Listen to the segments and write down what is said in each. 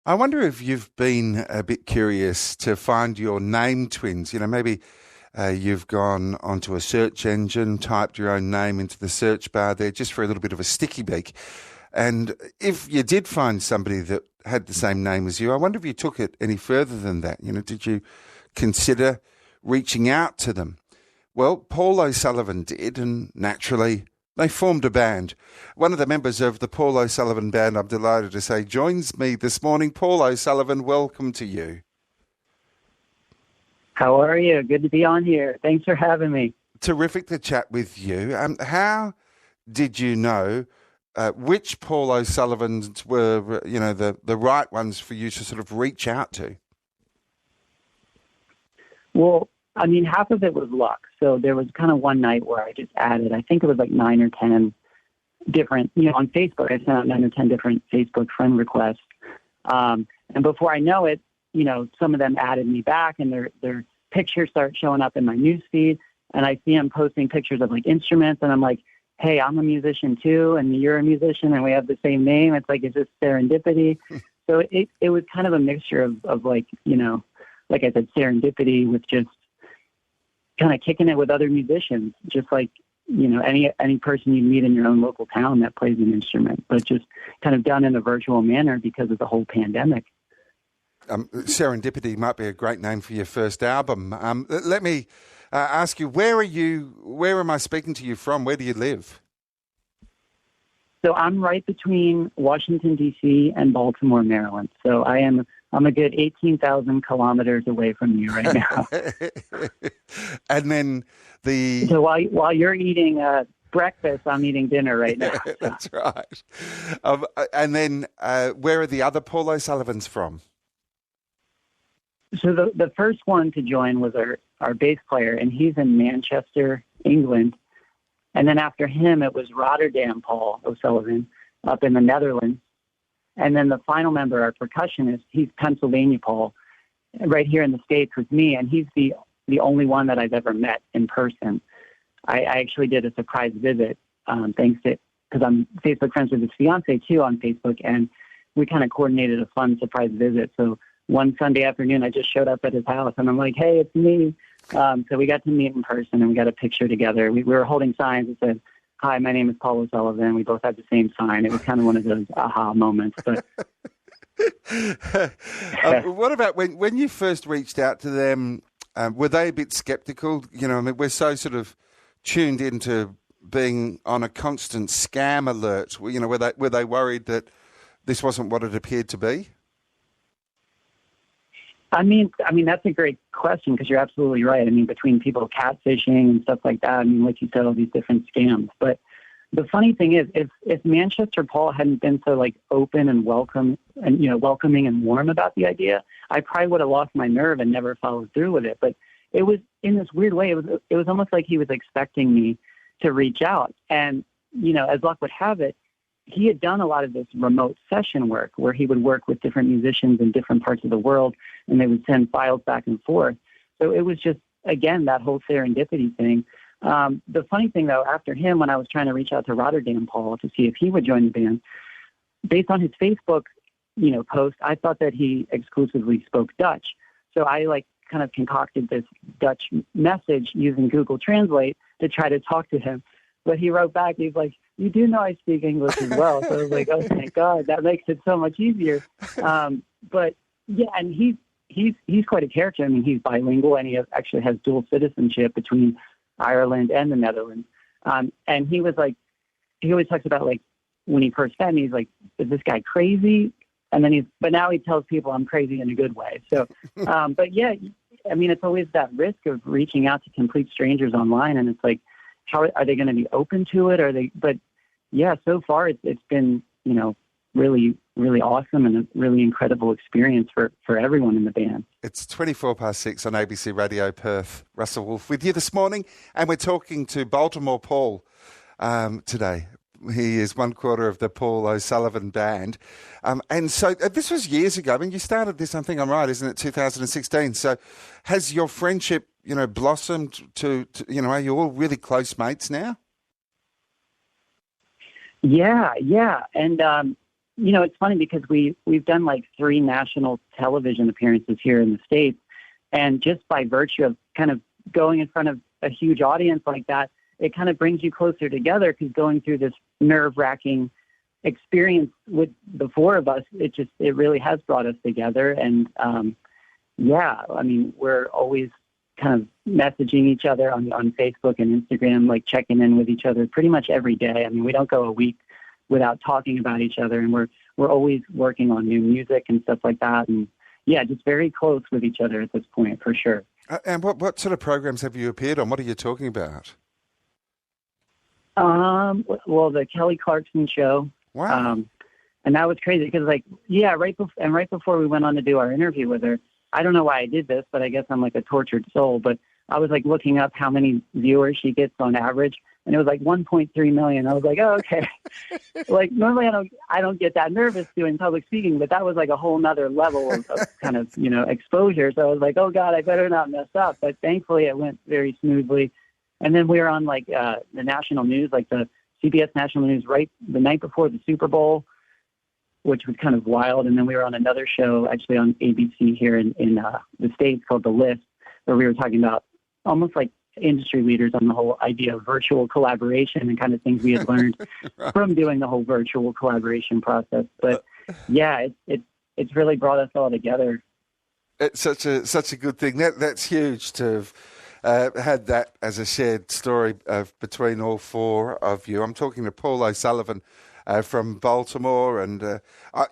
I wonder if you've been a bit curious to find your name twins. Maybe you've gone onto a search engine, typed your own name into the search bar there just for a little bit of a sticky beak. And if you did find somebody that had the same name as you, I wonder if you took it any further than that. Did you consider reaching out to them? Well, Paul O'Sullivan did, and naturally they formed a band. One of the members of the Paul O'Sullivan Band, I'm delighted to say, joins me this morning. Paul O'Sullivan, welcome to you. How are you? Good to be on here. Thanks for having me. Terrific to chat with you. How did you know which Paul O'Sullivans were, the right ones for you to sort of reach out to? Well, half of it was luck. So there was kind of one night where I just added, I think it was like 9 or 10 different, on Facebook, I sent out 9 or 10 different Facebook friend requests. And before I know it, some of them added me back and their pictures start showing up in my news feed. And I see them posting pictures of like instruments. And I'm like, hey, I'm a musician too. And you're a musician and we have the same name. It's like, is this serendipity? So it was kind of a mixture of like, like I said, serendipity with just kind of kicking it with other musicians, just like, any person you meet in your own local town that plays an instrument, but just kind of done in a virtual manner because of the whole pandemic. Serendipity might be a great name for your first album. Let me ask you, where am I speaking to you from? Where do you live? So I'm right between Washington, D.C. and Baltimore, Maryland. So I'm a good 18,000 kilometers away from you right now. And then So while you're eating breakfast, I'm eating dinner right now. So. That's right. And then where are the other Paul O'Sullivans from? So the first one to join was our bass player, and he's in Manchester, England. And then after him, it was Rotterdam Paul O'Sullivan up in the Netherlands. And then the final member, our percussionist, he's Pennsylvania Paul, right here in the States with me. And he's the only one that I've ever met in person. I actually did a surprise visit, thanks to, because I'm Facebook friends with his fiance too on Facebook. And we kind of coordinated a fun surprise visit. So one Sunday afternoon, I just showed up at his house and I'm like, hey, it's me. So we got to meet in person and we got a picture together. We were holding signs that said, hi, my name is Paul O'Sullivan. We both had the same sign. It was kind of one of those aha moments. But what about when you first reached out to them? Were they a bit skeptical? We're so sort of tuned into being on a constant scam alert. Were they worried that this wasn't what it appeared to be? That's a great question because you're absolutely right. Between people catfishing and stuff like that, like you said, all these different scams. But the funny thing is, if Manchester Paul hadn't been so like open and welcoming and warm about the idea, I probably would have lost my nerve and never followed through with it. But it was in this weird way. It was almost like he was expecting me to reach out. And as luck would have it, he had done a lot of this remote session work where he would work with different musicians in different parts of the world and they would send files back and forth. So it was just, again, that whole serendipity thing. The funny thing, though, after him, when I was trying to reach out to Rotterdam Paul to see if he would join the band, based on his Facebook, post, I thought that he exclusively spoke Dutch. So I kind of concocted this Dutch message using Google Translate to try to talk to him. But he wrote back, he's like, you do know I speak English as well. So I was like, oh, thank God. That makes it so much easier. But, yeah, and he's quite a character. He's bilingual, and he actually has dual citizenship between Ireland and the Netherlands. And he was like, he always talks about, like, when he first met me, he's like, is this guy crazy? And then but now he tells people I'm crazy in a good way. So, but, yeah, it's always that risk of reaching out to complete strangers online, and it's like, how are they going to be open to it? But yeah, so far it's been, really, really awesome and a really incredible experience for everyone in the band. It's 6:24 on ABC Radio Perth. Russell Woolf with you this morning, and we're talking to Baltimore Paul today. He is one quarter of the Paul O'Sullivan Band. And so this was years ago. You started this, I think I'm right, isn't it, 2016? So has your friendship, blossomed to are you all really close mates now? Yeah. And, it's funny because we've done like 3 national television appearances here in the States. And just by virtue of kind of going in front of a huge audience like that, it kind of brings you closer together, because going through this nerve-wracking experience with the 4 of us, it really has brought us together. And we're always kind of messaging each other on Facebook and Instagram, like checking in with each other pretty much every day. I mean, we don't go a week without talking about each other, and we're always working on new music and stuff like that. And yeah, just very close with each other at this point, for sure. And what sort of programs have you appeared on? What are you talking about? Well, the Kelly Clarkson show. Wow. And that was crazy because, right before we went on to do our interview with her, I don't know why I did this, but I guess I'm like a tortured soul. But I was like looking up how many viewers she gets on average, and it was like 1.3 million. I was like, oh, okay. Like normally I don't get that nervous doing public speaking, but that was like a whole nother level of kind of, exposure. So I was like, oh God, I better not mess up. But thankfully it went very smoothly. And then we were on like the national news, like the CBS national news, right the night before the Super Bowl, which was kind of wild. And then we were on another show actually on ABC here in the States called The List, where we were talking about almost like industry leaders on the whole idea of virtual collaboration and kind of things we had learned Right. from doing the whole virtual collaboration process. But yeah, it's really brought us all together. It's such a good thing. That's huge to have had that as a shared story between all 4 of you. I'm talking to Paul O'Sullivan from Baltimore, and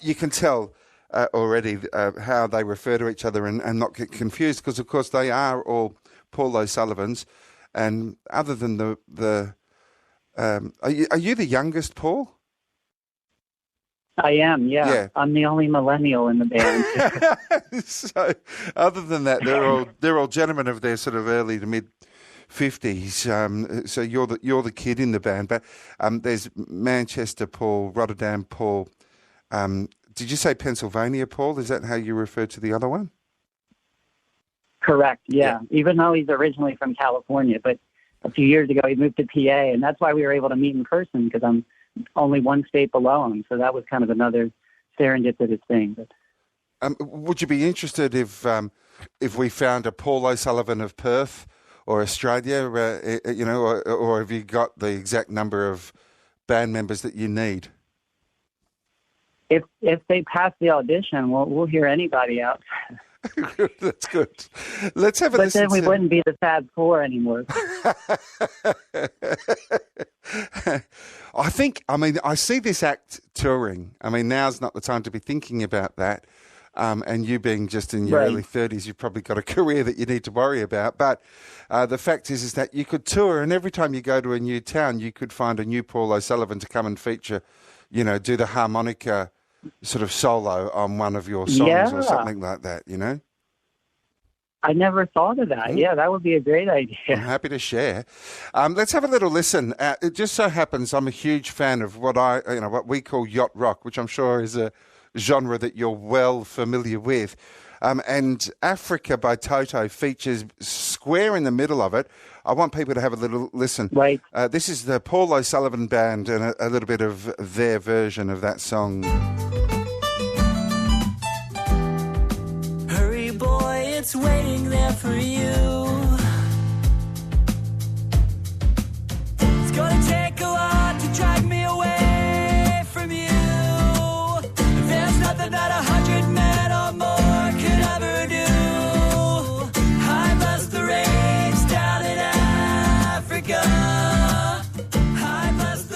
you can tell already how they refer to each other and not get confused, because of course they are all Paul O'Sullivans. And other than are you the youngest, Paul? I am, yeah. I'm the only millennial in the band. So, other than that, they're all gentlemen of their sort of early to mid 50s. So you're the kid in the band, but there's Manchester Paul, Rotterdam Paul. Did you say Pennsylvania Paul? Is that how you refer to the other one? Correct, yeah. Even though he's originally from California, but a few years ago he moved to PA, and that's why we were able to meet in person, because I'm only 1 state below him. So that was kind of another serendipitous thing. But, would you be interested if we found a Paul O'Sullivan of Perth or Australia, or have you got the exact number of band members that you need? If they pass the audition, we'll hear anybody out. That's good. Let's have a But listen. then we wouldn't be the Fab Four anymore. I see this act touring. I mean, now's not the time to be thinking about that. And you being just in your early 30s, you've probably got a career that you need to worry about. But the fact is that you could tour, and every time you go to a new town, you could find a new Paul O'Sullivan to come and feature, do the harmonica sort of solo on one of your songs or something like that, I never thought of that. Yeah, that would be a great idea. I'm happy to share. Let's have a little listen. It just so happens I'm a huge fan of what we call yacht rock, which I'm sure is a genre that you're well familiar with. And Africa by Toto features square in the middle of it. I want people to have a little listen. Right. This is the Paul O'Sullivan Band and a little bit of their version of that song. Hurry, boy, it's waiting there for you. It's gonna take a lot to drag me away from you. There's nothing that 100 men or more could ever do. I bust the rains down in Africa.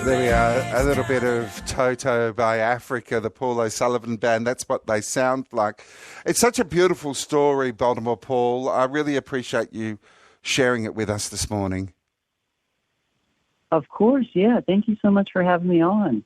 There we are, a little bit of Toto by Africa, the Paul O'Sullivan Band. That's what they sound like. It's such a beautiful story, Baltimore Paul. I really appreciate you sharing it with us this morning. Of course, yeah. Thank you so much for having me on.